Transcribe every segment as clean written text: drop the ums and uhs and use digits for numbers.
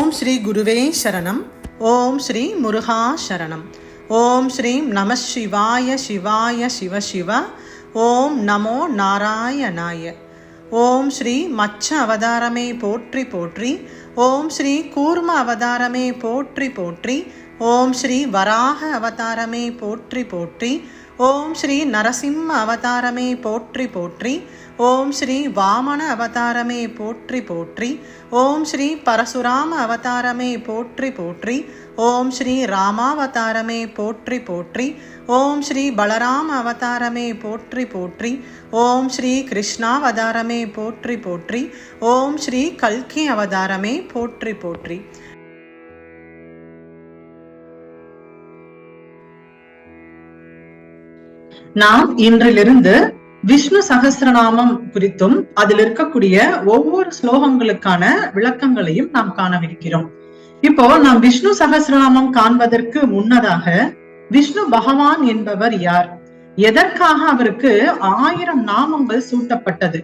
ஓம் ஸ்ரீ குருவே சரணம். ஓம் ஸ்ரீ முருகா சரணம். ஓம் ஸ்ரீம் நம சிவாய சிவாய சிவ சிவ. ஓம் நமோ நாராயணாய. ஓம் ஸ்ரீ மச்ச அவதாரமே போற்றி போற்றி. ஓம் ஸ்ரீ கூர்ம அவதாரமே போற்றி போற்றி. ஓம் ஸ்ரீ வராக அவதாரமே போற்றி போற்றி. ஓம் ஸ்ரீ நரசிம்ம அவதாரமே போற்றி போற்றி. ஓம் ஸ்ரீ வாமன அவதாரமே போற்றி போற்றி. ஓம் ஸ்ரீ பரசுராம அவதாரமே போற்றி போற்றி. ஓம் ஸ்ரீ ராமாவதாரமே போற்றி போற்றி. ஓம் ஸ்ரீ பலராம அவதாரமே போற்றி போற்றி. ஓம் ஸ்ரீ கிருஷ்ணாவதாரமே போற்றி போற்றி. ஓம் ஸ்ரீ கல்கி அவதாரமே போற்றி போற்றி. நாம் இன்றிலிருந்து விஷ்ணு சகஸ்ரநாமம் குறித்தும் அதில் இருக்கக்கூடிய ஒவ்வொரு ஸ்லோகங்களுக்கான விளக்கங்களையும் நாம் காணவிருக்கிறோம். இப்போ நாம் விஷ்ணு சகஸ்ரநாமம் காண்பதற்கு முன்னதாக விஷ்ணு பகவான் என்பவர் யார், எதற்காக அவருக்கு 1000 நாமங்கள் சூட்டப்பட்டது?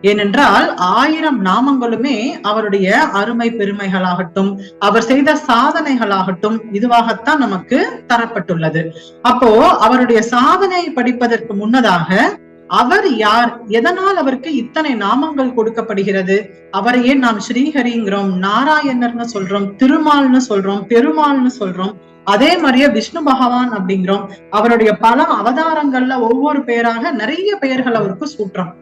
ஏனென்றால் 1000 நாமங்களுமே அவருடைய அருமை பெருமைகளாகட்டும், அவர் செய்த சாதனைகளாகட்டும் இதுவாகத்தான் நமக்கு தரப்பட்டுள்ளது. அப்போ அவருடைய சாதனையை படிப்பதற்கு முன்னதாக அவர் யார், எதனால் அவருக்கு இத்தனை நாமங்கள் கொடுக்கப்படுகிறது, அவரையே நாம் ஸ்ரீஹரிங்கிறோம், நாராயணர்னு சொல்றோம், திருமால்னு சொல்றோம், பெருமாள்னு சொல்றோம், அதே மாதிரியே விஷ்ணு பகவான் அப்படிங்கிறோம். அவருடைய பல அவதாரங்கள்ல ஒவ்வொரு பெயராக நிறைய பெயர்கள் அவருக்கு சூட்டுறோம்.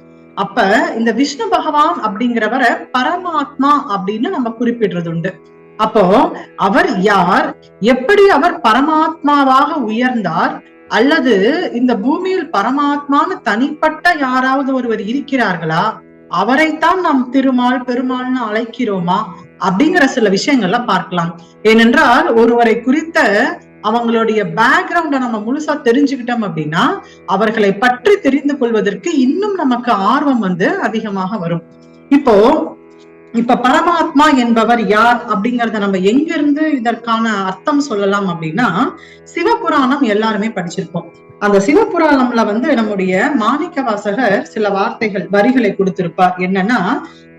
அப்ப இந்த விஷ்ணு பகவான் அப்படிங்கிறவரை பரமாத்மா அப்படின்னு நம்ம குறிப்பிடுறது உண்டு. அப்போ அவர் யார், எப்படி அவர் பரமாத்மாவாக உயர்ந்தார், அல்லது இந்த பூமியில் பரமாத்மான்னு தனிப்பட்ட யாராவது ஒருவர் இருக்கிறார்களா, அவரைத்தான் நாம் திருமால் பெருமாள்னு அழைக்கிறோமா அப்படிங்கிற சில விஷயங்கள்ல பார்க்கலாம். ஏனென்றால் ஒருவரை குறித்த அவங்களுடைய பேக்ரவுண்ட நம்ம முழுசா தெரிஞ்சுக்கிட்டோம் அப்படின்னா அவர்களை பற்றி தெரிந்து கொள்வதற்கு இன்னும் நமக்கு ஆர்வம் அதிகமாக வரும். இப்ப பரமாத்மா என்பவர் யார் அப்படிங்கறத நம்ம எங்கிருந்து இதற்கான அர்த்தம் சொல்லலாம் அப்படின்னா, சிவபுராணம் எல்லாருமே படிச்சிருப்போம். அந்த சிவபுராணம்ல நம்முடைய மாணிக்க வாசகர் சில வரிகளை கொடுத்திருப்பார். என்னன்னா,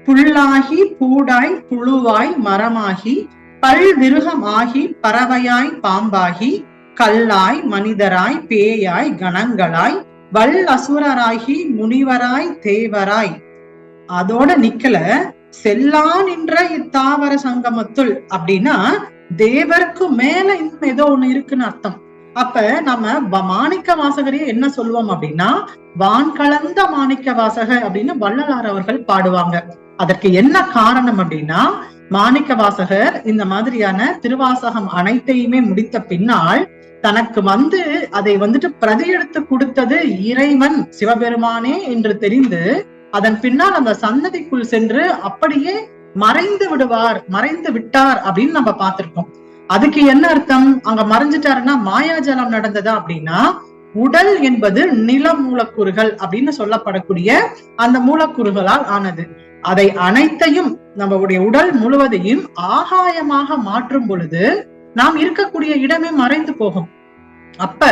புல்லாகி பூடாய் புழுவாய் மரமாகி பல் விருகமாகி பறவையாய் பாம்பாகி கல்லாய் மனிதராய் பேயாய் கணங்களாய் வல் அசுரராகி முனிவராய் தேவராய், அதோட நிக்கல, செல்லா நின்ற இத்தாவர சங்கமத்துள் அப்படின்னா தேவருக்கு மேல இன்னும் ஏதோ ஒண்ணு இருக்குன்னு அர்த்தம். அப்ப நம்ம மாணிக்க வாசகரையே என்ன சொல்லுவோம் அப்படின்னா, வான் கலந்த மாணிக்க வாசக அப்படின்னு வள்ளலார் அவர்கள் பாடுவாங்க. அதற்கு என்ன காரணம் அப்படின்னா, மாணிக்க வாசகர் இந்த மாதிரியான திருவாசகம் அனைத்தையுமே முடித்த பின்னால் தனக்கு அதை பிரதி எடுத்து கொடுத்தது இறைவன் சிவபெருமானே என்று தெரிந்து அதன் பின்னால் அந்த சன்னதிக்குள் சென்று அப்படியே மறைந்து விட்டார் அப்படின்னு நம்ம பார்த்திருக்கோம். அதுக்கு என்ன அர்த்தம், அங்க மறைஞ்சிட்டாருன்னா மாயாஜலம் நடந்ததா அப்படின்னா, உடல் என்பது நில மூலக்கூறுகள் அப்படின்னு சொல்லப்படக்கூடிய அந்த மூலக்கூறுகளால் ஆனது. அதை அனைத்தையும் நம்மளுடைய உடல் முழுவதையும் ஆகாயமாக மாற்றும் பொழுது நாம் இருக்கக்கூடிய இடமே மறைந்து போகும். அப்ப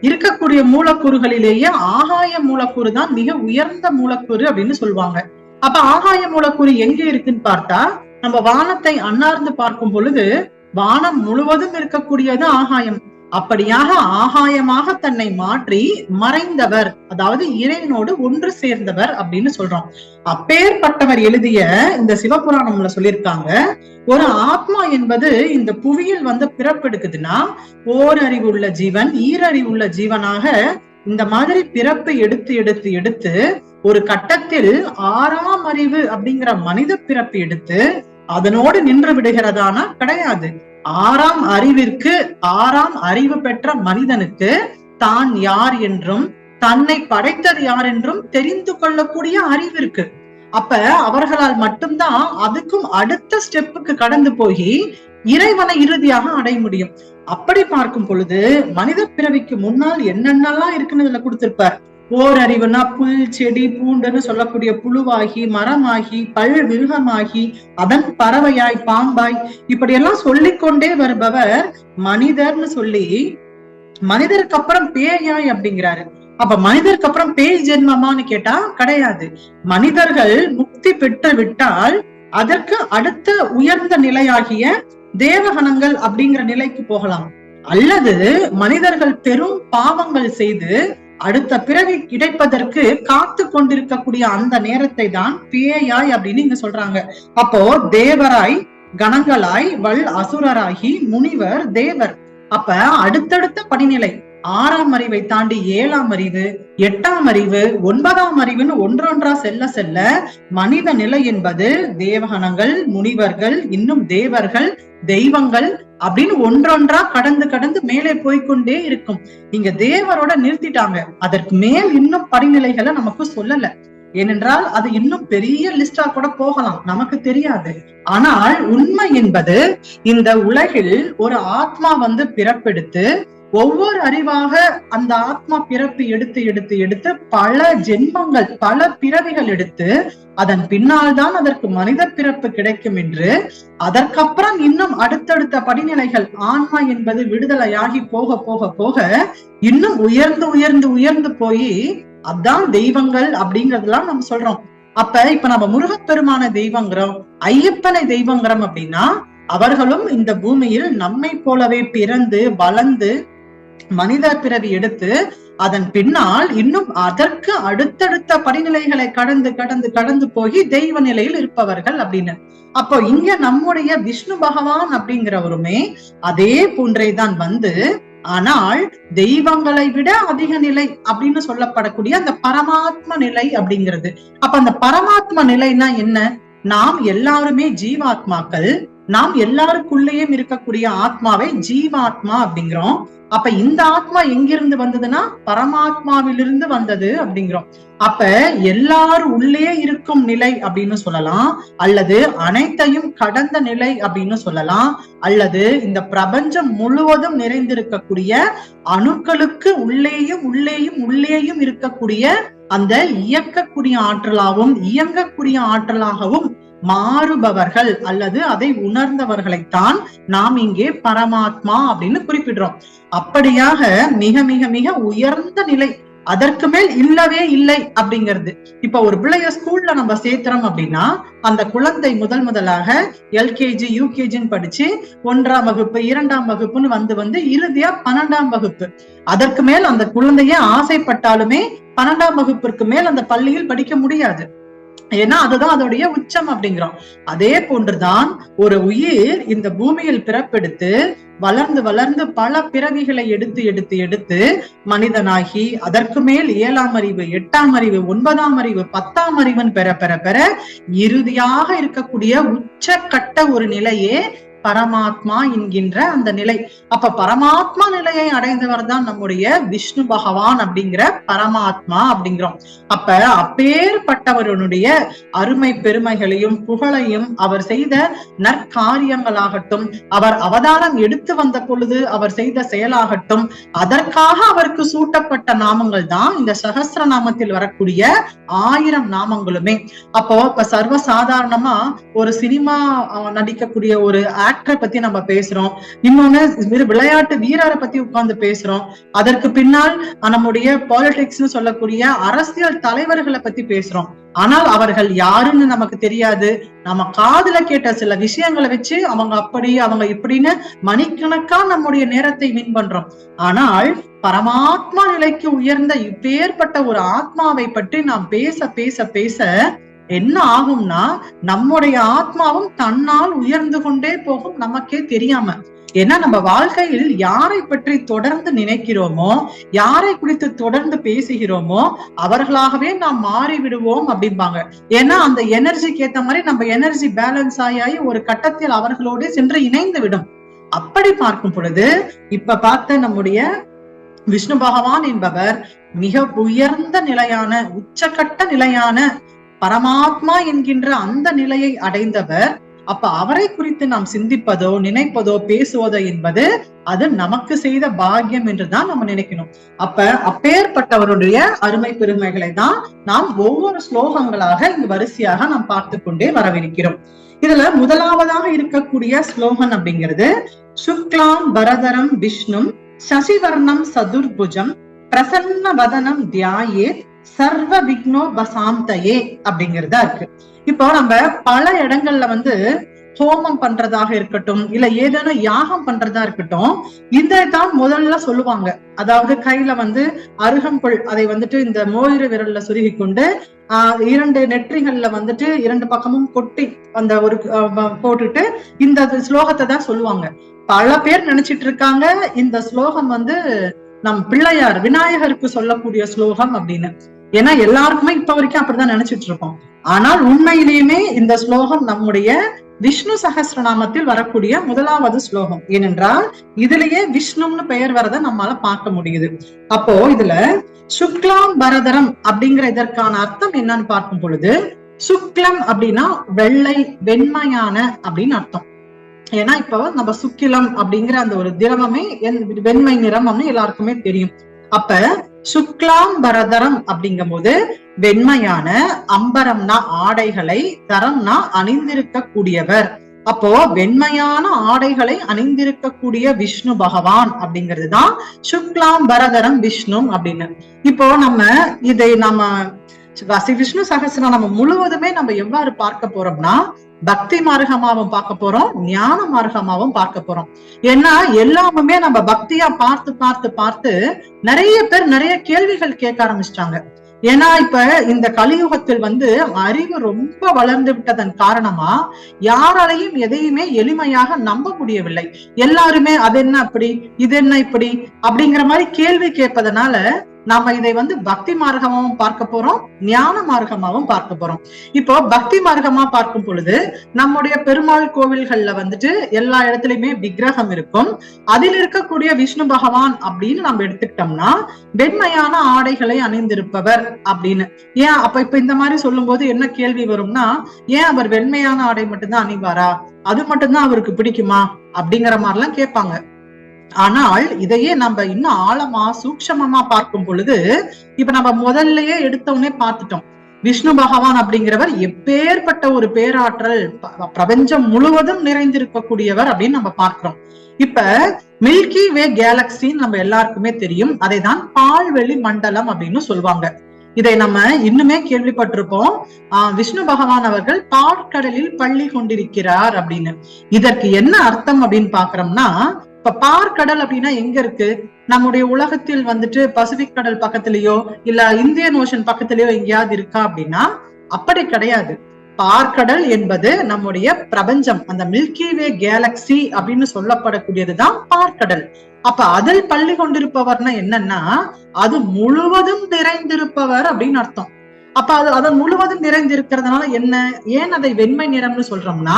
இருக்கக்கூடிய மூலக்கூறுகளிலேயே ஆகாய மூலக்கூறு தான் மிக உயர்ந்த மூலக்கூறு அப்படின்னு சொல்லுவாங்க. அப்ப ஆகாய மூலக்கூறு எங்க இருக்குன்னு பார்த்தா, நம்ம வானத்தை அண்ணார்ந்து பார்க்கும் பொழுது வானம் முழுவதும் இருக்கக்கூடியது ஆகாயம். அப்படியாக ஆகாயமாக தன்னை மாற்றி மறைந்தவர், அதாவது இறைவனோடு ஒன்று சேர்ந்தவர் அப்படின்னு சொல்றோம். அப்பேற்பட்டவர் எழுதிய இந்த சிவபுராணம்ல சொல்லியிருக்காங்க, ஒரு ஆத்மா என்பது இந்த புவியில் பிறப்பெடுக்குதுன்னா ஓரறிவுள்ள ஜீவன் ஈரறிவுள்ள ஜீவனாக இந்த மாதிரி பிறப்பு எடுத்து எடுத்து எடுத்து ஒரு கட்டத்தில் 6ஆம் அறிவு அப்படிங்கிற மனித பிறப்பு எடுத்து அதனோடு நின்று விடுகிறதானா? கிடையாது. 6ஆம் அறிவிற்கு 6ஆம் அறிவு பெற்ற மனிதனுக்கு தான் யார் என்றும் தன்னை படைத்தது யார் என்றும் தெரிந்து கொள்ளக்கூடிய அறிவு இருக்கு. அப்ப அவர்களால் மட்டும்தான் அதுக்கும் அடுத்த ஸ்டெப்புக்கு கடந்து போய் இறைவனை இறுதியாக அடைய முடியும். அப்படி பார்க்கும் பொழுது மனித பிறவிக்கு முன்னால் என்னென்னலாம் இருக்குன்னு இதுல கொடுத்திருப்பார். ஓரறிவுனா புல் செடி பூண்டுன்னு சொல்லக்கூடிய புழுவாகி மரமாகி பல் விருகமாகி அதன் பறவையாய் பாம்பாய் இப்படியெல்லாம் சொல்லிக்கொண்டே வருபவர் மனிதர்னு சொல்லி மனிதருக்கு அப்புறம் பேயாய் அப்படிங்கிறாரு. அப்ப மனிதருக்கு அப்புறம் பேய் ஜென்மமான்னு கேட்டா கிடையாது. மனிதர்கள் முக்தி பெற்று விட்டால் அதற்கு அடுத்த உயர்ந்த நிலையாகிய தேவகணங்கள் அப்படிங்கிற நிலைக்கு போகலாம். அல்லது மனிதர்கள் பெரும் பாவங்கள் செய்து அடுத்த பிறவி கிடைப்பதற்கு காத்து கொண்டிருக்கக்கூடிய அந்த நேரத்தை தான் பேயாய் அப்படின்னு இங்க சொல்றாங்க. அப்போ தேவராய், கணங்களாய், அசுரராகி, முனிவர், தேவர். அப்ப அடுத்தடுத்த படிநிலை 6ஆம் அறிவை தாண்டி 7ஆம் அறிவு, 8ஆம் அறிவு, 9ஆம் அறிவுன்னு ஒன்றொன்றா செல்ல செல்ல மனித நிலை என்பது தேவகணங்கள், முனிவர்கள், இன்னும் தேவர்கள், தெய்வங்கள் அப்படின்னு ஒன்றொன்றா கடந்து கடந்து மேலே போய்கொண்டே இருக்கும். இங்க தேவரோட நிறுத்திட்டாங்க. அதற்கு மேல் இன்னும் படிநிலைகளை நமக்கு சொல்லல. ஏனென்றால் அது இன்னும் பெரிய லிஸ்டா கூட போகலாம், நமக்கு தெரியாது. ஆனால் உண்மை என்பது இந்த உலகில் ஒரு ஆத்மா பிறப்பெடுத்து ஒவ்வொரு அறிவாக அந்த ஆத்மா பிறப்பு எடுத்து எடுத்து எடுத்து பல ஜென்மங்கள், பல பிறவிகள் எடுத்து அதன் பின்னால் தான் அதற்கு மனித பிறப்பு கிடைக்கும் என்று, அதற்கப்புறம் இன்னும் அடுத்தடுத்த படிநிலைகள் ஆன்மா என்பது விடுதலையாகி போக போக போக இன்னும் உயர்ந்து உயர்ந்து உயர்ந்து போய் அதான் தெய்வங்கள் அப்படிங்கறதெல்லாம் நம்ம சொல்றோம். அப்ப இப்ப நம்ம முருகப்பெருமான தெய்வங்கிறோம், ஐயப்பனை தெய்வங்கிறோம் அப்படின்னா அவர்களும் இந்த பூமியில் நம்மை போலவே பிறந்து வளர்ந்து மனித பிறவி எடுத்து அதன் பின்னால் இன்னும் அதற்கு அடுத்தடுத்த படிநிலைகளை கடந்து கடந்து கடந்து போய் தெய்வ நிலையில் இருப்பவர்கள் அப்படின்னு. அப்போ இங்க நம்முடைய விஷ்ணு பகவான் அப்படிங்கிறவருமே அதே போன்றேதான் ஆனால் தெய்வங்களை விட அதிக நிலை அப்படின்னு சொல்லப்படக்கூடிய அந்த பரமாத்ம நிலை அப்படிங்கிறது. அப்ப அந்த பரமாத்ம நிலைனா என்ன? நாம் எல்லாருமே ஜீவாத்மாக்கள், நாம் எல்லாருக்குள்ளேயும் இருக்கக்கூடிய ஆத்மாவை ஜீவாத்மா அப்படிங்கிறோம். அப்ப இந்த ஆத்மா எங்கிருந்து வந்ததுன்னா பரமாத்மாவிலிருந்து வந்தது அப்படிங்கிறோம். அப்ப எல்லாரும் உள்ளே இருக்கும் நிலை அப்படின்னு சொல்லலாம், அல்லது அனைத்தையும் கடந்த நிலை அப்படின்னு சொல்லலாம், அல்லது இந்த பிரபஞ்சம் முழுவதும் நிறைந்திருக்கக்கூடிய அணுக்களுக்கு உள்ளேயும் உள்ளேயும் உள்ளேயும் இருக்கக்கூடிய அந்த இயக்கக்கூடிய ஆற்றலாகவும் இயங்கக்கூடிய ஆற்றலாகவும் மாறுபவர்கள் அல்லது அதை உணர்ந்தவர்களைத்தான் நாம் இங்கே பரமாத்மா அப்படின்னு குறிப்பிடுறோம். அப்படியாக மிக மிக மிக உயர்ந்த நிலை, அதற்கு மேல் இல்லவே இல்லை அப்படிங்கிறது. இப்ப ஒரு பிள்ளைய ஸ்கூல்ல நம்ம சேர்க்கிறோம் அப்படின்னா அந்த குழந்தை முதலாக எல்கேஜி யூகேஜின்னு படிச்சு 1ஆம் வகுப்பு 2ஆம் வகுப்புன்னு வந்து இறுதியா 12ஆம் வகுப்பு. அதற்கு மேல் அந்த குழந்தைய ஆசைப்பட்டாலுமே 12ஆம் வகுப்பிற்கு மேல் அந்த பள்ளியில் படிக்க முடியாது. ஏன்னா அதுதான் அதோடைய உச்சம் அப்படிங்கிறோம். அதே போன்றுதான் ஒரு உயிர் இந்த பூமியில் பிறப்பெடுத்து வளர்ந்து வளர்ந்து பல பிறவிகளை எடுத்து எடுத்து எடுத்து மனிதனாகி அதற்கு மேல் 7ஆம் அறிவு, 8ஆம் அறிவு, 9ஆம் அறிவு, 10ஆம் அறிவுன்னு பெற பெற பெற இறுதியாக இருக்கக்கூடிய உச்சக்கட்ட ஒரு நிலையே பரமாத்மா என்கின்ற அந்த நிலை. அப்ப பரமாத்மா நிலையை அடைந்தவர் தான் நம்முடைய விஷ்ணு பகவான் அப்படிங்கிற பரமாத்மா அப்படிங்கிறோம். அப்ப அப்பேற்பட்டவருடைய அருமை பெருமைகளையும் புகழையும் அவர் செய்த நற்காரியங்களாகட்டும், அவர் அவதாரம் எடுத்து வந்த பொழுது அவர் செய்த செயலாகட்டும், அதற்காக அவருக்கு சூட்டப்பட்ட நாமங்கள் தான் இந்த சகஸ்ர நாமத்தில் வரக்கூடிய 1000 நாமங்களுமே. அப்போ இப்ப சர்வசாதாரணமா ஒரு சினிமா நடிக்கக்கூடிய ஒரு ஆக்டரை பத்தி நம்ம பேசுறோம், இன்னொன்னு விளையாட்டு வீரரை பத்தி உட்கார்ந்து பேசுறோம், அதற்கு பின்னால் நம்முடைய பாலிடிக்ஸ்னு சொல்லக்கூடிய அரசியல் தலைவர்களை பத்தி பேசுறோம். ஆனால் அவர்கள் யாருன்னு நமக்கு தெரியாது. நம்ம காதுல கேட்ட சில விஷயங்களை வச்சு அவங்க அப்படி அவங்க இப்படின்னு மணிக்கணக்கா நம்முடைய நேரத்தை வீண் பண்றோம். ஆனால் பரமாத்மா நிலைக்கு உயர்ந்த இப்பேற்பட்ட ஒரு ஆத்மாவை பற்றி நாம் பேச பேச பேச என்ன ஆகும்னா நம்முடைய ஆத்மாவும் தன்னால் உயர்ந்து கொண்டே போகும், நமக்கே தெரியாம. ஏன்னா நம்ம வாழ்க்கையில் யாரை பற்றி தொடர்ந்து நினைக்கிறோமோ, யாரை குறித்து தொடர்ந்து பேசுகிறோமோ அவர்களாகவே நாம் மாறி விடுவோம் அப்படிம்பாங்க. ஏன்னா அந்த எனர்ஜிக்கு ஏத்த மாதிரி நம்ம எனர்ஜி பேலன்ஸ் ஆகி ஒரு கட்டத்தில் அவர்களோடு சென்று இணைந்து விடும். அப்படி பார்க்கும் பொழுது இப்ப பார்த்த நம்முடைய விஷ்ணு பகவான் என்பவர் மிக உயர்ந்த நிலையான உச்சக்கட்ட நிலையான பரமாத்மா என்கின்ற அந்த நிலையை அடைந்தவர். அப்ப அவரை குறித்து நாம் சிந்திப்பதோ நினைப்பதோ பேசுவதோ என்பது அது நமக்கு செய்த பாக்கியம் என்றுதான் நம்ம நினைக்கணும். அப்ப அப்பேற்பட்டவருடைய அருமை பெருமைகளை தான் நாம் ஒவ்வொரு ஸ்லோகங்களாக இங்கு வரிசையாக நாம் பார்த்து கொண்டே வரவிருக்கிறோம். இதுல முதலாவதாக இருக்கக்கூடிய ஸ்லோகன் அப்படிங்கிறது சுக்லாம் பரதரம் விஷ்ணும் சசிவர்ணம் சதுர்புஜம் பிரசன்ன வதனம் தியாயே சர்வ விக்னோ பசாந்தயே அப்படிங்கிறதா இருக்கு. இப்போ நம்ம பல இடங்கள்ல ஹோமம் பண்றதாக இருக்கட்டும், இல்ல ஏதேனும் யாகம் பண்றதா இருக்கட்டும், இதைத்தான் முதல்ல சொல்லுவாங்க. அதாவது கையில அருகம்புல், அதை இந்த மோதிர விரல்ல சுருகி கொண்டு 2 நெற்றிகள்ல 2 பக்கமும் கொட்டி அந்த ஒரு போட்டுட்டு இந்த ஸ்லோகத்தை தான் சொல்லுவாங்க. பல பேர் நினைச்சிட்டு இருக்காங்க இந்த ஸ்லோகம் நம் பிள்ளையார் விநாயகருக்கு சொல்லக்கூடிய ஸ்லோகம் அப்படின்னு. ஏன்னா எல்லாருக்குமே இப்ப வரைக்கும் அப்படிதான் நினைச்சிட்டு இருக்கோம். ஆனால் உண்மையிலேயுமே இந்த ஸ்லோகம் நம்முடைய விஷ்ணு சகஸ்ரநாமத்தில் வரக்கூடிய முதலாவது ஸ்லோகம். ஏனென்றால் இதுலயே விஷ்ணுன்னு பெயர் வரத நம்மளால பார்க்க முடியுது. அப்போ இதுல சுக்லாம் பரதரம் அப்படிங்கிற இதற்கான அர்த்தம் என்னன்னு பார்க்கும் பொழுது, சுக்லம் அப்படின்னா வெள்ளை, வெண்மையான அப்படின்னு அர்த்தம். ஏன்னா இப்போ நம்ம சுக்கிலம் அப்படிங்கிற அந்த ஒரு திரவமே வெண்மை நிறம்னு எல்லாருக்குமே தெரியும். அப்ப சுக்லாம் பரதரம் அப்படிங்கும் போது வெண்மையான, அம்பரம்னா ஆடைகளை, தரம்னா அணிந்திருக்க கூடியவர். அப்போ வெண்மையான ஆடைகளை அணிந்திருக்கக்கூடிய விஷ்ணு பகவான் அப்படிங்கிறதுதான் சுக்லாம் பரதரம் விஷ்ணு அப்படின்னு. இப்போ இதை விஷ்ணு சகஸ்ரநாமம் முழுவதுமே நம்ம எவ்வாறு பார்க்க போறோம்னா, பக்தி மார்க்கமாவும் பார்க்க போறோம், ஞான மார்க்கமாவும் பார்க்க போறோம். ஏன்னா எல்லாமே நம்ம பக்தியா பார்த்து பார்த்து பார்த்து நிறைய பேர் நிறைய கேள்விகள் கேட்க ஆரம்பிச்சிட்டாங்க. ஏன்னா இப்ப இந்த கலியுகத்தில் அறிவு ரொம்ப வளர்ந்து விட்டதன் காரணமா யாராலையும் எதையுமே எளிமையாக நம்ப முடியவில்லை. எல்லாருமே அது என்ன அப்படி, இது என்ன இப்படி அப்படிங்கிற மாதிரி கேள்வி கேட்பதனால நாம இதை பக்தி மார்க்கமாவும் பார்க்க போறோம், ஞான மார்க்கமாவும் பார்க்க போறோம். இப்போ பக்தி மார்க்கமா பார்க்கும் பொழுது நம்முடைய பெருமாள் கோவில்கள்ல எல்லா இடத்துலயுமே விக்கிரகம் இருக்கும். அதில் இருக்கக்கூடிய விஷ்ணு பகவான் அப்படின்னு நம்ம எடுத்துக்கிட்டோம்னா வெண்மையான ஆடைகளை அணிந்திருப்பவர் அப்படின்னு. ஏன் அப்ப இப்ப இந்த மாதிரி சொல்லும் போது என்ன கேள்வி வரும்னா, ஏன் அவர் வெண்மையான ஆடை மட்டும்தான் அணிவாரா, அது மட்டும்தான் அவருக்கு பிடிக்குமா அப்படிங்கிற மாதிரிலாம் கேட்பாங்க. ஆனால் இதையே நம்ம இன்னும் ஆழமா சூக்ஷமமா பார்க்கும் பொழுது, இப்ப நம்ம முதல்லயே எடுத்தவனே பார்த்துட்டோம், விஷ்ணு பகவான் அப்படிங்கிறவர் எப்பேற்பட்ட ஒரு பேராற்றல், பிரபஞ்சம் முழுவதும் நிறைந்திருக்கக்கூடியவர் அப்படின்னு நம்ம பார்க்கிறோம். இப்ப மில்கி வே கேலக்சின்னு நம்ம எல்லாருக்குமே தெரியும். அதைதான் பால்வெளி மண்டலம் அப்படின்னு சொல்லுவாங்க. இதை நம்ம இன்னுமே கேள்விப்பட்டிருப்போம், விஷ்ணு பகவான் அவர்கள் பாற்கடலில் பள்ளி கொண்டிருக்கிறார் அப்படின்னு. இதற்கு என்ன அர்த்தம் அப்படின்னு பாக்குறோம்னா, இப்ப பார்க்கடல் அப்படின்னா எங்க இருக்கு, நம்முடைய உலகத்தில் பசிபிக் கடல் பக்கத்திலேயோ இல்ல இந்தியன் ஓஷன் பக்கத்திலேயோ எங்கேயாவது இருக்கா அப்படின்னா அப்படி கிடையாது. பார்க்கடல் என்பது நம்முடைய பிரபஞ்சம், அந்த மில்கி வே கேலக்சி அப்படின்னு சொல்லப்படக்கூடியதுதான் பார்க்கடல். அப்ப அதில் பள்ளி கொண்டிருப்பவர்னா என்னன்னா, அது முழுவதும் நிறைந்திருப்பவர் அப்படின்னு அர்த்தம். அப்ப அதன் முழுவதும் நிறைந்திருக்கிறதுனால என்ன, ஏன் அதை வெண்மை நிறம்னு சொல்றோம்னா,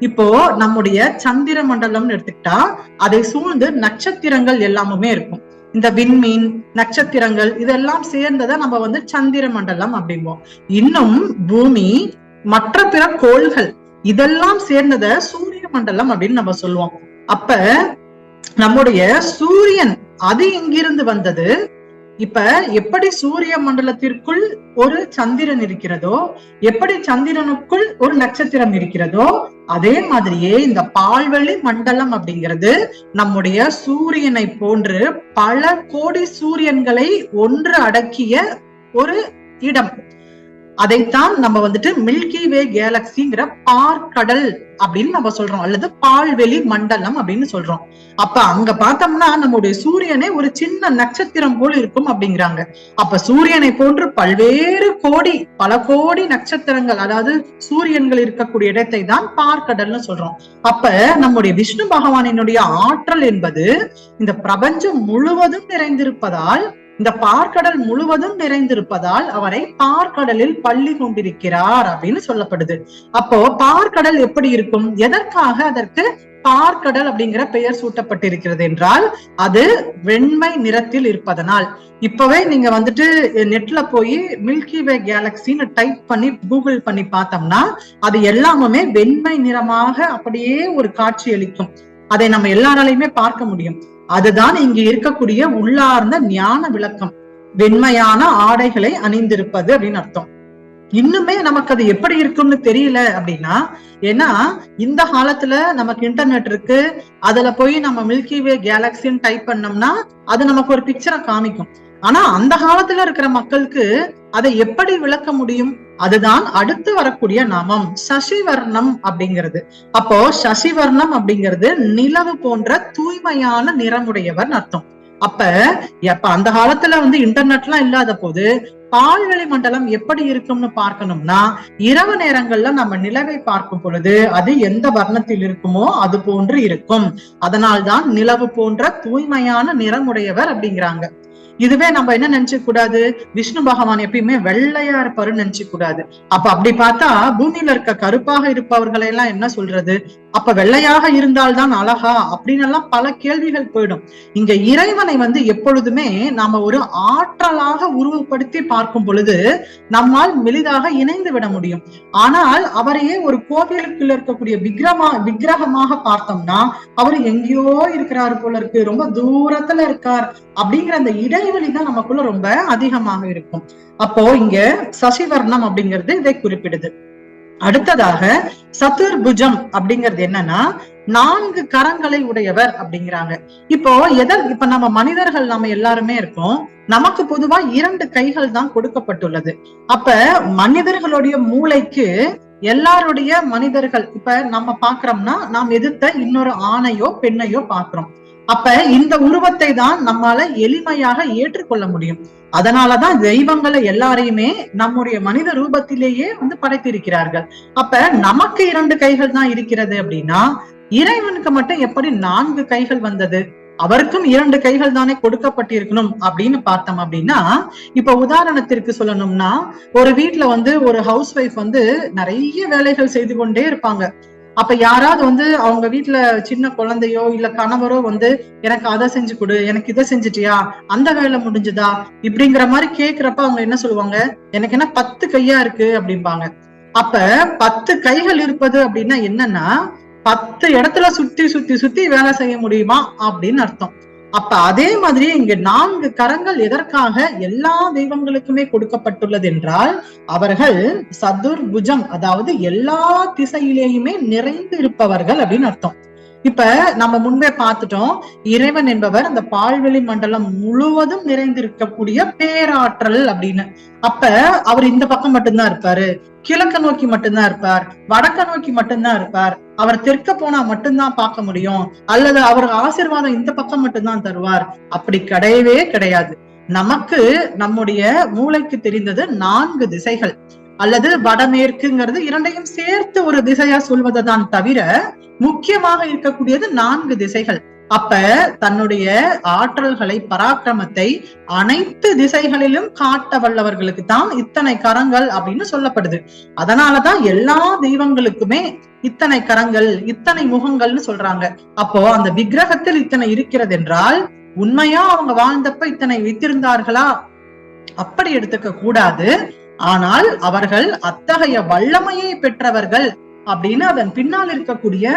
இப்போ நம்முடைய சந்திர மண்டலம்னு எடுத்துக்கிட்டா அதை சூழ்ந்து நட்சத்திரங்கள் எல்லாமே இருக்கும். இந்த விண்மீன், நட்சத்திரங்கள் இதெல்லாம் சேர்ந்ததை நம்ம சந்திர மண்டலம் அப்படிம்போம். இன்னும் பூமி, மற்ற பிற கோள்கள் இதெல்லாம் சேர்ந்தத சூரிய மண்டலம் அப்படின்னு நம்ம சொல்லுவோம். அப்ப நம்முடைய சூரியன் அது எங்கிருந்து வந்தது, இப்ப எப்படி சூரிய மண்டலத்திற்குள் ஒரு சந்திரன் இருக்கிறதோ, எப்படி சந்திரனுக்குள் ஒரு நட்சத்திரம் இருக்கிறதோ, அதே மாதிரியே இந்த பால்வெளி மண்டலம் அப்படிங்கிறது நம்முடைய சூரியனை போன்று பல கோடி சூரியன்களை ஒன்று அடக்கிய ஒரு இடம். அதைத்தான் நம்ம மில்கி வே கேலக்சிங்கிற பார்க்கடல் அப்படின்னு நம்ம சொல்றோம், அல்லது பால்வெளி மண்டலம் அப்படின்னு சொல்றோம். அப்ப அங்க பார்த்தோம்னா நம்முடைய சூரியனே ஒரு சின்ன நட்சத்திரம் போல இருக்கும் அப்படிங்கிறாங்க. அப்ப சூரியனை போன்று பல்வேறு கோடி, பல கோடி நட்சத்திரங்கள், அதாவது சூரியன்கள் இருக்கக்கூடிய இடத்தை தான் பார்க்கடல்னு சொல்றோம். அப்ப நம்முடைய விஷ்ணு பகவானினுடைய ஆற்றல் என்பது இந்த பிரபஞ்சம் முழுவதும் நிறைந்திருப்பதால், இந்த பார்க்கடல் முழுவதும் நிறைந்திருப்பதால் அவரை பார்க்கடலில் பள்ளி கொண்டிருக்கிறார் அப்படின்னு சொல்லப்படுது. அப்போ பார்க்கடல் எப்படி இருக்கும், எதற்காக அதற்கு பார்க்கடல் அப்படிங்கிற பெயர் சூட்டப்பட்டிருக்கிறது என்றால், அது வெண்மை நிறத்தில் இருப்பதனால். இப்பவே நீங்க நெட்ல போய் மில்கி வே கேலக்சின்னு டைப் பண்ணி கூகுள் பண்ணி பார்த்தோம்னா அது எல்லாமே வெண்மை நிறமாக அப்படியே ஒரு காட்சி அளிக்கும். அதை நம்ம எல்லாராலையுமே பார்க்க முடியும். அதுதான் இங்கு இருக்கக்கூடிய உள்ளார்ந்த ஞான விளக்கம், வெண்மையான ஆடைகளை அணிந்திருப்பது அப்படின்னு அர்த்தம். இன்னுமே நமக்கு அது எப்படி இருக்கும்னு தெரியல அப்படின்னா, ஏன்னா இந்த காலத்துல நமக்கு இன்டர்நெட் இருக்கு, அதுல போய் நம்ம மில்கி வே கேலக்சின்னு டைப் பண்ணோம்னா அது நமக்கு ஒரு பிக்சரை காமிக்கும். ஆனா அந்த காலத்துல இருக்கிற மக்களுக்கு அதை எப்படி விளக்க முடியும்? அதுதான் அடுத்து வரக்கூடிய நாமம் சசிவர்ணம் அப்படிங்கிறது. அப்போ சசிவர்ணம் அப்படிங்கிறது நிலவு போன்ற தூய்மையான நிறமுடையவர் அர்த்தம். அப்ப அந்த காலத்துல இன்டர்நெட்லாம் இல்லாத போது பால்வெளி மண்டலம் எப்படி இருக்கும்னு பார்க்கணும்னா, இரவு நேரங்கள்ல நம்ம நிலவை பார்க்கும் பொழுது அது எந்த வர்ணத்தில் இருக்குமோ அது போன்று இருக்கும். அதனால்தான் நிலவு போன்ற தூய்மையான நிறமுடையவர் அப்படிங்கிறாங்க. இதுவே நம்ம என்ன நினைச்சுக்க கூடாது, விஷ்ணு பகவான் எப்பயுமே வெள்ளையா இருப்பாருன்னு நினைச்சுக்க கூடாது. அப்படி பார்த்தா பூமியில இருக்க கருப்பாக இருப்பவர்களை எல்லாம் என்ன சொல்றது? அப்ப வெள்ளையாக இருந்தால்தான் அழகா அப்படின்னு எல்லாம் பல கேள்விகள் போயிடும். இங்க இறைவனை எப்பொழுதுமே நாம ஒரு ஆற்றலாக உருவப்படுத்தி பார்க்கும் பொழுது நம்மால் மெலிதாக இணைந்து விட முடியும். ஆனால் அவரையே ஒரு கோவிலுக்குள்ள இருக்கக்கூடிய விக்கிரகமாக பார்த்தோம்னா அவர் எங்கேயோ இருக்கிறாரு போல இருக்கு, ரொம்ப தூரத்துல இருக்கார் அப்படிங்கிற அந்த இடைவெளிதான் நமக்குள்ள ரொம்ப அதிகமாக இருக்கும். அப்போ இங்க சசிவர்ணம் அப்படிங்கிறது இதை குறிப்பிடுது. அடுத்ததாக சதுர்புஜம் அப்படிங்கிறது என்னன்னா 4 கரங்களை உடையவர் அப்படிங்கிறாங்க. இப்ப நம்ம மனிதர்கள் நம்ம எல்லாருமே இருக்கோம். நமக்கு பொதுவா 2 கைகள் தான் கொடுக்கப்பட்டுள்ளது. அப்ப மனிதர்களுடைய மூளைக்கு எல்லாருடைய மனிதர்கள் இப்ப நம்ம பாக்குறோம்னா நாம் எதிர்த்த இன்னொரு ஆணையோ பெண்ணையோ பாக்குறோம். அப்ப இந்த உருவத்தை தான் நம்மால எளிமையாக ஏற்றுக்கொள்ள முடியும். அதனாலதான் தெய்வங்களை எல்லாரையுமே நம்முடைய மனித ரூபத்திலேயே படைத்திருக்கிறார்கள். அப்ப நமக்கு 2 கைகள் தான் இருக்கிறது அப்படின்னா இறைவனுக்கு மட்டும் எப்படி 4 கைகள் வந்தது? அவருக்கும் 2 கைகள் தானே கொடுக்கப்பட்டிருக்கணும் அப்படின்னு பார்த்தோம் அப்படின்னா, இப்ப உதாரணத்திற்கு சொல்லணும்னா, ஒரு வீட்டுல ஒரு ஹவுஸ் ஒய்ஃப் நிறைய வேலைகள் செய்து கொண்டே இருப்பாங்க. அப்ப யாராவது அவங்க வீட்டுல சின்ன குழந்தையோ இல்ல கணவரோ எனக்கு அதை செஞ்சு கொடு, எனக்கு இதை செஞ்சுட்டியா, அந்த வேலை முடிஞ்சுதா இப்படிங்கிற மாதிரி கேக்குறப்ப அவங்க என்ன சொல்லுவாங்க, எனக்கு என்ன 10 கையா இருக்கு அப்படிம்பாங்க. அப்ப 10 கைகள் இருப்பது அப்படின்னா என்னன்னா 10 இடத்துல சுத்தி சுத்தி சுத்தி வேலை செய்ய முடியுமா அப்படின்னு அர்த்தம். அப்ப அதே மாதிரி இங்க 4 கரங்கள் எதற்காக எல்லா தெய்வங்களுக்குமே கொடுக்கப்பட்டுள்ளது என்றால் அவர்கள் சதுர்புஜம், அதாவது எல்லா திசையிலேயுமே நிறைந்து இருப்பவர்கள் அப்படின்னு அர்த்தம். இப்ப நம்ம முன்பே பார்த்துட்டோம், இறைவன் என்பவர் அந்த பால்வெளி மண்டலம் முழுவதும் நிறைந்திருக்கக்கூடிய பேராற்றல் அப்படின்னு. அப்ப அவர் இந்த பக்கம் மட்டும்தான் இருப்பாரு, கிழக்க நோக்கி மட்டும்தான் இருப்பார், வடக்க நோக்கி மட்டும்தான் இருப்பார், அவர் தெற்க போனா மட்டும்தான் பார்க்க முடியும், அல்லது அவர் ஆசீர்வாதம் இந்த பக்கம் மட்டும்தான் தருவார், அப்படி கிடையவே கிடையாது. நமக்கு நம்முடைய மூளைக்கு தெரிந்தது 4 திசைகள், அல்லது வடமேற்குங்கிறது 2ஐயும் சேர்த்து ஒரு திசையா சொல்வதை தான் தவிர முக்கியமாக இருக்கக்கூடியது 4 திசைகள். அப்ப தன்னுடைய ஆற்றல்களை பராக்கிரமத்தை அனைத்து திசைகளிலும் காட்ட வல்லவர்களுக்கு தான் இத்தனை கரங்கள் அப்படின்னு சொல்லப்படுது. அதனாலதான் எல்லா தெய்வங்களுக்குமே இத்தனை கரங்கள் இத்தனை முகங்கள்னு சொல்றாங்க. அப்போ அந்த விக்கிரகத்தில் இத்தனை இருக்கிறது என்றால் உண்மையா அவங்க வாழ்ந்தப்ப இத்தனை வைத்திருந்தார்களா அப்படி எடுத்துக்க கூடாது. ஆனால் அவர்கள் அத்தகைய வல்லமையை பெற்றவர்கள் அப்படின்னு அதன் பின்னால் இருக்கக்கூடிய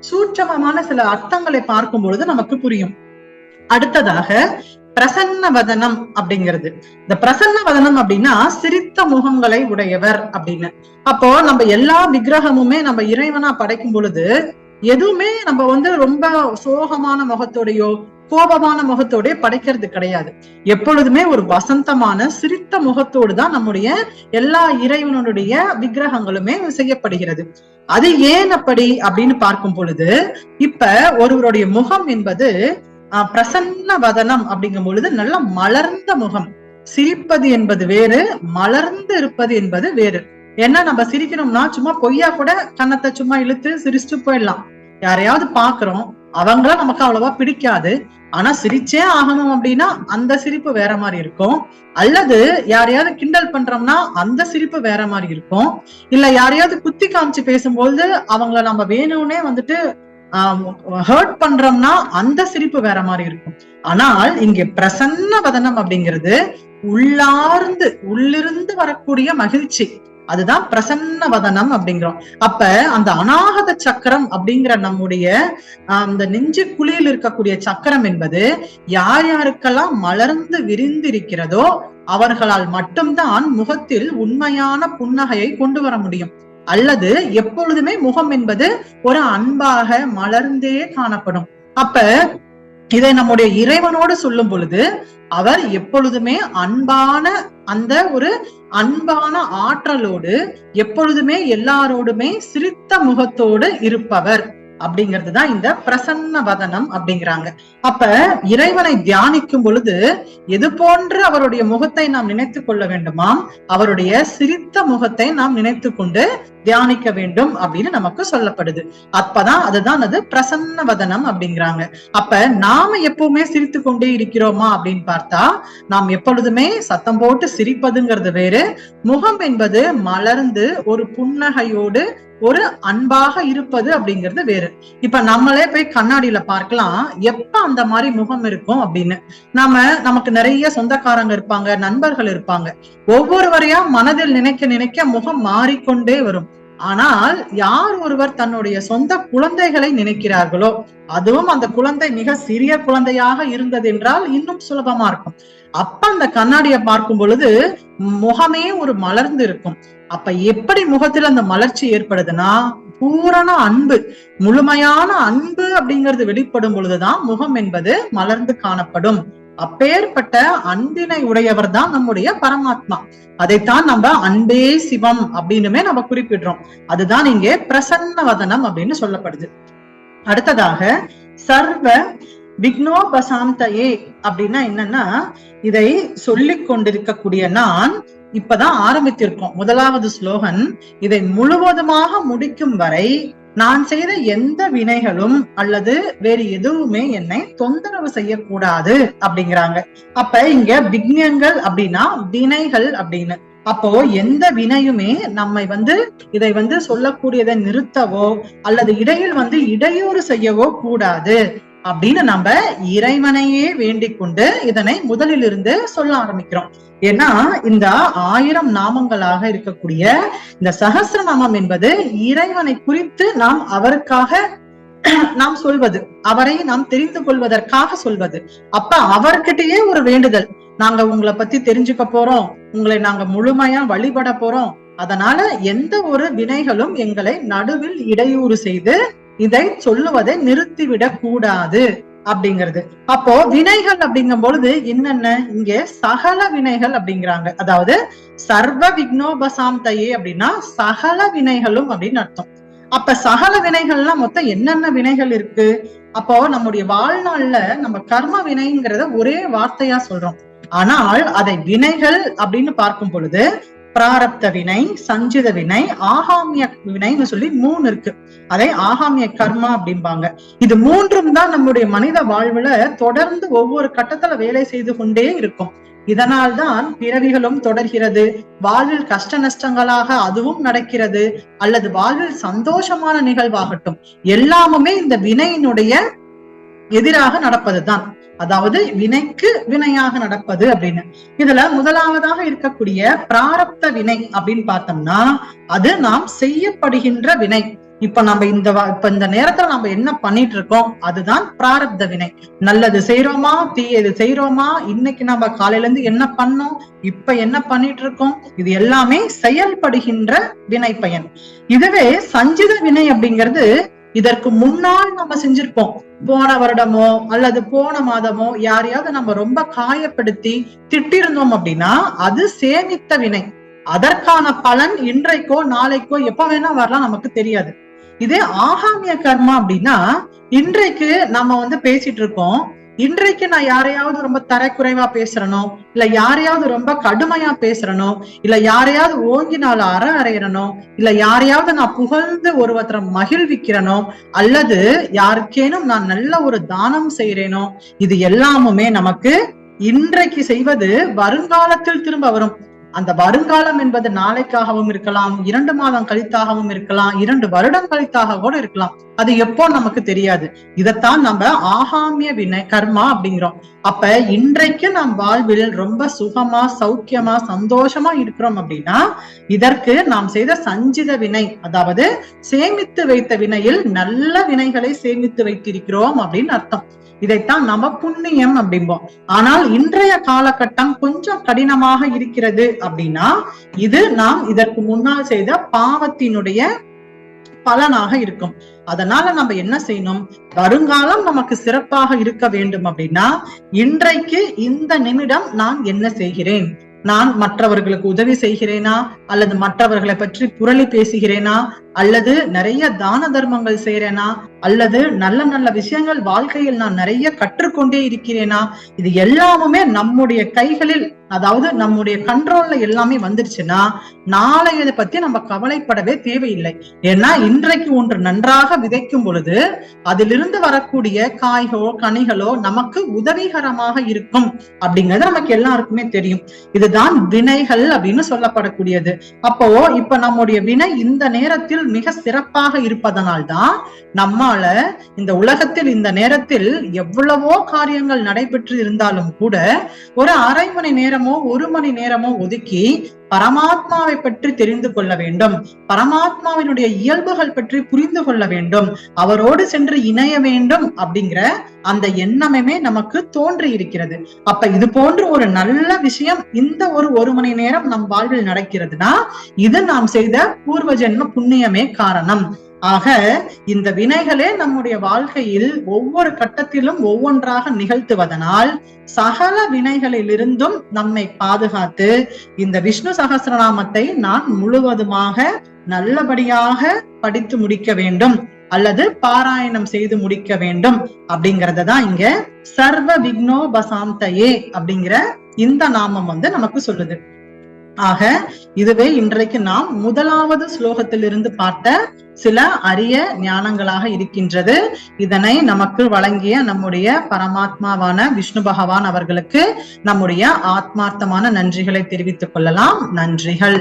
சூட்சமமான சில அர்த்தங்களை பார்க்கும் பொழுது நமக்கு புரியும். அடுத்ததாக பிரசன்ன வதனம் அப்படிங்கிறது. இந்த பிரசன்ன வதனம் அப்படின்னா சிரித்த முகங்களை உடையவர் அப்படின்னு. அப்போ நம்ம எல்லா விக்கிரகமுமே நம்ம இறைவனா படைக்கும் பொழுது எதுவுமே நம்ம ரொம்ப சோகமான முகத்தோடையோ கோபமான முகத்தோடய படைக்கிறது கிடையாது. எப்பொழுதுமே ஒரு வசந்தமான சிரித்த முகத்தோடு தான் நம்முடைய எல்லா இறைவனுடைய விக்கிரகங்களுமே செய்யப்படுகிறது. அது ஏன் அப்படி அப்படின்னு பார்க்கும் பொழுது இப்ப ஒருவருடைய முகம் என்பது பிரசன்ன வதனம் அப்படிங்கும் பொழுது நல்ல மலர்ந்த முகம். சிரிப்பது என்பது வேறு, மலர்ந்து இருப்பது என்பது வேறு. ஏன்னா நம்ம சிரிக்கணும்னா சும்மா பொய்யா கூட கன்னத்தை சும்மா இழுத்து சிரிச்சுட்டு போயிடலாம். யாரையாவது பாக்குறோம், அவங்கள நமக்கு அவ்வளவா பிடிக்காது, ஆனா சிரிச்சே ஆகணும் அப்படின்னா அந்த சிரிப்பு வேற மாதிரி இருக்கும். அல்லது யாரையாவது கிண்டல் பண்றோம்னா அந்த சிரிப்பு வேற மாதிரி இருக்கும். இல்ல யாரையாவது குத்தி காமிச்சு பேசும்போது அவங்கள நம்ம வேணும்னே ஹர்ட் பண்றோம்னா அந்த சிரிப்பு வேற மாதிரி இருக்கும். ஆனால் இங்க பிரசன்ன வதனம் அப்படிங்கிறது உள்ளிருந்து வரக்கூடிய மகிழ்ச்சி, அதுதான் பிரசன்ன வதனம் அப்படிங்கிறோம். அப்ப அந்த அநாகத சக்கரம் அப்படிங்கிற நம்முடைய அந்த நெஞ்சு குழியில் இருக்கக்கூடிய சக்கரம் என்பது யார் யாருக்கெல்லாம் மலர்ந்து விரிந்து இருக்கிறதோ அவர்களால் மட்டும்தான் முகத்தில் உண்மையான புன்னகையை கொண்டு வர முடியும். அல்லது எப்பொழுதுமே முகம் என்பது ஒரு அன்பாக மலர்ந்தே காணப்படும். அப்ப இதை நம்முடைய இறைவனோடு சொல்லும் பொழுது அவர் எப்பொழுதுமே அன்பான அந்த ஒரு அன்பான ஆற்றலோடு எப்பொழுதுமே எல்லாரோடுமே சிரித்த முகத்தோடு இருப்பவர் அப்படிங்கிறதுதான் இந்த பிரசன்ன வதனம் அப்படிங்கிறாங்க. அப்ப இறைவனை தியானிக்கும் பொழுது எது போன்று அவருடைய முகத்தை நாம் நினைத்து கொள்ள வேண்டுமாம், அவருடைய சிரித்த முகத்தை நாம் நினைத்து கொண்டு தியானிக்க வேண்டும் அப்படின்னு நமக்கு சொல்லப்படுது. அதுதான் அது பிரசன்ன வதனம் அப்படிங்கிறாங்க. அப்ப நாம எப்பவுமே சிரித்து கொண்டே இருக்கிறோமா அப்படின்னு பார்த்தா, நாம் எப்பொழுதுமே சத்தம் போட்டு சிரிப்பதுங்கிறது வேறு, முகம் என்பது மலர்ந்து ஒரு புன்னகையோடு ஒரு அன்பாக இருப்பது அப்படிங்கிறது வேறு. இப்ப நம்மளே போய் கண்ணாடியில பார்க்கலாம், எப்ப அந்த மாதிரி முகம் இருக்கும் அப்படின்னு. நமக்கு நிறைய சொந்தக்காரங்க இருப்பாங்க, நண்பர்கள் இருப்பாங்க. ஒவ்வொருவரையா மனதில் நினைக்க நினைக்க முகம் மாறிக்கொண்டே வரும். ஆனால் யார் ஒருவர் தன்னுடைய சொந்த குழந்தைகளை நினைக்கிறார்களோ, அதுவும் அந்த குழந்தை மிக சிறிய குழந்தையாக இருந்தது என்றால் இன்னும் சுலபமா இருக்கும். அப்ப அந்த கண்ணாடியை பார்க்கும் பொழுது முகமே ஒரு மலர்ந்து இருக்கும். அப்ப எப்படி முகத்தில் அந்த மலர்ச்சி ஏற்படுதுன்னா, பூரண அன்பு, முழுமையான அன்பு அப்படிங்கிறது வெளிப்படும் பொழுதுதான் முகம் என்பது மலர்ந்து காணப்படும். அப்பேற்பட்ட அன்பினை உடையவர் தான் நம்முடைய பரமாத்மா. அதைத்தான் நம்ம அன்பே சிவம் அப்படின்னுமே நம்ம குறிப்பிடுறோம். அதுதான் இங்கே பிரசன்ன வதனம் அப்படின்னு சொல்லப்படுது. அடுத்ததாக சர்வ விக்னோபசாந்தயே அப்படின்னா என்னன்னா, இதை சொல்லிக் கொண்டிருக்கக்கூடிய நான் இப்பதான் ஆரம்பித்திருக்கோம். முதலாவது ஸ்லோகன் இதை முழுவதுமாக முடிக்கும் வரை நான் செய்த எந்த வினைகளும் அல்லது வேறு எதுவுமே என்னை தொந்தரவு செய்யக்கூடாது அப்படிங்கிறாங்க. அப்ப இங்க விக்னங்கள் அப்படின்னா வினைகள் அப்படின்னு. அப்போ எந்த வினையுமே நம்மை இதை சொல்லக்கூடியதை நிறுத்தவோ அல்லது இடையில் இடையூறு செய்யவோ கூடாது அப்படின்னு நம்ம இறைவனையே வேண்டிக் கொண்டு இதனை முதலில் இருந்து சொல்ல ஆரம்பிக்கிறோம். ஏன்னா இந்த 1000 நாமங்களாக இருக்கக்கூடிய இந்த சஹஸ்ரநாமம் என்பது இறைவனை குறித்து நாம் அவருக்காக நாம் சொல்வது, அவரை நாம் தெரிந்து கொள்வதற்காக சொல்வது. அப்ப அவர்கிட்டயே ஒரு வேண்டுதல், நாங்க உங்களை பத்தி தெரிஞ்சுக்க போறோம், உங்களை நாங்க முழுமையா வழிபட போறோம், அதனால எந்த ஒரு வினைகளும் எங்களை நடுவில் இடையூறு செய்து இதை சொல்லுவதை நிறுத்திவிடக் கூடாது அப்படிங்கிறது. அப்போ வினைகள் அப்படிங்கும் பொழுது என்னென்ன, இங்கே சகல வினைகள் அப்படிங்கிறாங்க. அதாவது சர்வ விக்னோபசாந்தயே அப்படின்னா சகல வினைகளும் அப்படின்னு அர்த்தம். அப்ப சகல வினைகள்லாம் மொத்தம் என்னென்ன வினைகள் இருக்கு? அப்போ நம்முடைய வாழ்நாள்ல நம்ம கர்ம வினைங்கிறத ஒரே வார்த்தையா சொல்றோம். ஆனால் அதை வினைகள் அப்படின்னு பார்க்கும் பொழுது பிராரப்த வினை, சஞ்சித வினை, ஆகாமிய வினைன்னு சொல்லி 3 இருக்கு. அதை ஆகாமிய கர்மா அப்படிம்பாங்க. இது 3ம் தான் நம்முடைய மனித வாழ்வுல தொடர்ந்து ஒவ்வொரு கட்டத்துல வேலை செய்து கொண்டே இருக்கும். இதனால்தான் பிறவிகளும் தொடர்கிறது, வாழ்வில் கஷ்ட நஷ்டங்களாக அதுவும் நடக்கிறது, அல்லது வாழ்வில் சந்தோஷமான நிகழ்வாகட்டும், எல்லாமுமே இந்த வினையினுடைய எதிராக நடப்பதுதான். அதாவது வினைக்கு வினையாக நடப்பது அப்படின்னு. இதுல முதலாவதாக இருக்கக்கூடிய பிராரப்த வினை அப்படின்னு பார்த்தோம்னா, அது நாம் செய்யப்படுகின்ற வினை. இப்ப நம்ம இந்த நேரத்துல நம்ம என்ன பண்ணிட்டு இருக்கோம், அதுதான் பிராரப்த வினை. நல்லது செய்யறோமா, தீயது செய்யறோமா, இன்னைக்கு நம்ம காலையில இருந்து என்ன பண்ணோம், இப்ப என்ன பண்ணிட்டு இருக்கோம், இது எல்லாமே செயல்படுகின்ற வினை பயன். இதுவே சஞ்சித வினை அப்படிங்கிறது இதற்கு முன்னால் நம்ம செஞ்சிருப்போம். போன வருடமோ அல்லது போன மாதமோ யாரையாவது நம்ம ரொம்ப காயப்படுத்தி திட்டிருந்தோம் அப்படின்னா அது சேமித்த வினை. அதற்கான பலன் இன்றைக்கோ நாளைக்கோ எப்ப வேணா வரலாம், நமக்கு தெரியாது. இதே ஆகாமிய கர்மா அப்படின்னா, இன்றைக்கு நம்ம பேசிட்டு இருக்கோம், இன்றைக்கு நான் யாரையாவது ரொம்ப தரக்குறைவா பேசுறனோ, இல்ல யாரையாவது ரொம்ப கடுமையா பேசுறனோ, இல்ல யாரையாவது ஓங்கினால அறையறனோ, இல்ல யாரையாவது நான் புகழ்ந்து ஒருவரை மகிழ்விக்கிறனோ, அல்லது யாருக்கேனும் நான் நல்ல ஒரு தானம் செய்யறேனோ, இது எல்லாமுமே நமக்கு இன்றைக்கு செய்வது வருங்காலத்தில் திரும்ப வரும். அந்த வருங்காலம் என்பது நாளைக்காகவும் இருக்கலாம், 2 மாதம் கழித்தாகவும் இருக்கலாம், 2 வருடம் கழித்தாக கூட இருக்கலாம். அது எப்போ நமக்கு தெரியாது. இதத்தான் நம்ம ஆகாமிய வினை கர்மா அப்படிங்கிறோம். அப்ப இன்றைக்கு நாம் வாழ்வில் ரொம்ப சுகமா சௌக்கியமா சந்தோஷமா இருக்கிறோம் அப்படின்னா இதற்கு நாம் செய்த சஞ்சித வினை, அதாவது சேமித்து வைத்த வினையில் நல்ல வினைகளை சேமித்து வைத்திருக்கிறோம் அப்படின்னு அர்த்தம். இதைத்தான் நம்ம புண்ணியம் அப்படிம்போம். ஆனால் இன்றைய காலகட்டம் கொஞ்சம் கடினமாக இருக்கிறது அப்படின்னா இது நாம் இதற்கு முன்னால் செய்த பாவத்தினுடைய பலனாக இருக்கும். அதனால நம்ம என்ன செய்யணும், வருங்காலம் நமக்கு சிறப்பாக இருக்க வேண்டும் அப்படின்னா இன்றைக்கு இந்த நிமிடம் நான் என்ன செய்கிறேன், நான் மற்றவர்களுக்கு உதவி செய்கிறேனா, அல்லது மற்றவர்களை பற்றி புரளி பேசுகிறேனா, அல்லது நிறைய தான தர்மங்கள் செய்யறேனா, அல்லது நல்ல நல்ல விஷயங்கள் வாழ்க்கையில் நான் நிறைய கற்றுக்கொண்டே இருக்கிறேனா, இது எல்லாமுமே நம்முடைய கைகளில், அதாவது நம்முடைய கண்ட்ரோல்ல எல்லாமே வந்துருச்சுன்னா நாளையதை பத்தி நம்ம கவலைப்படவே தேவையில்லை. ஏன்னா இன்றைக்கு ஒன்று நன்றாக விதைக்கும் பொழுது அதிலிருந்து வரக்கூடிய காய்களோ கனிகளோ நமக்கு உதவிகரமாக இருக்கும் அப்படிங்கிறது நமக்கு எல்லாருக்குமே தெரியும். இதுதான் வினைகள் அப்படின்னு சொல்லப்படக்கூடியது. அப்போ இப்ப நம்முடைய வினை இந்த நேரத்தில் மிக சிறப்பாக இருப்பதனால்தான் நம்மால இந்த உலகத்தில் இந்த நேரத்தில் எவ்வளவோ காரியங்கள் நடைபெற்று இருந்தாலும் கூட ஒரு அரை மணி நேரமோ 1 மணி நேரமோ ஒதுக்கி பரமாத்மாவை பற்றி தெரிந்து கொள்ள வேண்டும், பரமாத்மாவினுடைய இயல்புகள் பற்றி புரிந்து கொள்ள வேண்டும், அவரோடு சென்று இணைய வேண்டும் அப்படிங்கிற அந்த எண்ணமே நமக்கு தோன்றி இருக்கிறது. அப்ப இது போன்ற ஒரு நல்ல விஷயம் இந்த ஒரு மணி நேரம் நம் வாழ்வில் நடக்கிறதுனா இது நாம் செய்த பூர்வ ஜென்ம புண்ணியமே காரணம். ஆக இந்த வினைகளே நம்முடைய வாழ்க்கையில் ஒவ்வொரு கட்டத்திலும் ஒவ்வொன்றாக நிகழ்த்துவதனால் சகல வினைகளிலிருந்தும் நம்மை பாதுகாத்து இந்த விஷ்ணு சகஸ்ரநாமத்தை நான் முழுவதுமாக நல்லபடியாக படித்து முடிக்க வேண்டும் அல்லது பாராயணம் செய்து முடிக்க வேண்டும் அப்படிங்கறதான் இங்க சர்வ விக்னோபசாந்தயே அப்படிங்கிற இந்த நாமம் நமக்கு சொல்லுது. ஆக இதுவே இன்றைக்கு நாம் முதலாவது ஸ்லோகத்திலிருந்து பார்த்த சில அரிய ஞானங்களாக இருக்கின்றது. இதனை நமக்கு வழங்கிய நம்முடைய பரமாத்மாவான விஷ்ணு பகவான் அவர்களுக்கு நம்முடைய ஆத்மார்த்தமான நன்றிகளை தெரிவித்துக் கொள்ளலாம். நன்றிகள்.